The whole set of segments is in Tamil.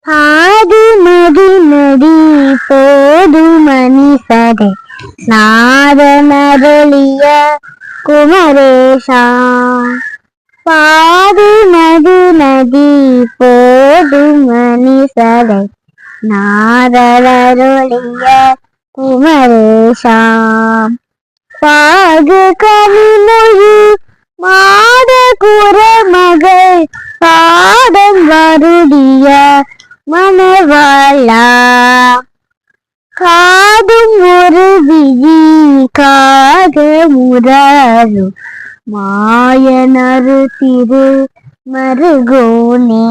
ஆதி மதி நடி போது மணிசடை நாதனருளிய குமரேஷா. பாதி மதி நதி போது மணிசடை நாதனருளிய குமரேஷா. பாகு கனிமொழி மாத குரமகள் பாடம் வருடிய மணவாளா. காதும் ஒரு விழி காக முராரு மாயனரு திரு மருகோனே.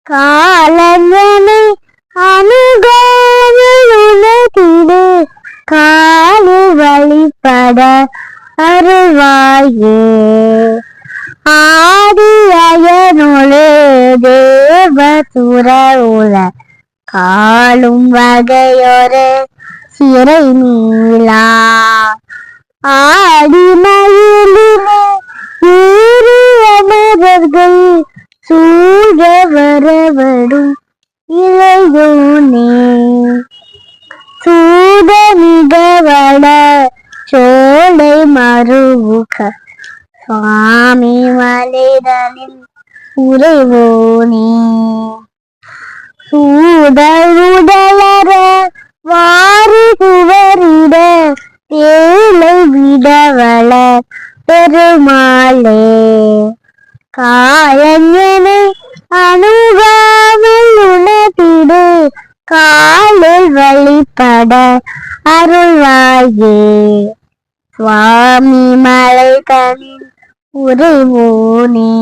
காலஞனை அணுகாமுனதிடு காலு வழிபட அருள்வாயே. ஆதி அயனொழு தேவசுர உல காலும் வகையொரு சிறை நீலா. ஆடி மயிலிலே ஏறு அமரர்கள் சூழ வரவடும் இளையோனே. சூட மிகவள சோலை மறுவுக சுவாமி மலைதனில் உறைவோனே. சூடருடலர வாரி குவரிட தேலை விடவள பெருமாளே. காயஞனை அணுகாமல் உணத்திடு காலில் வழிபட அருள்வாயே. சுவாமி மலை தனில் உறைவோனே.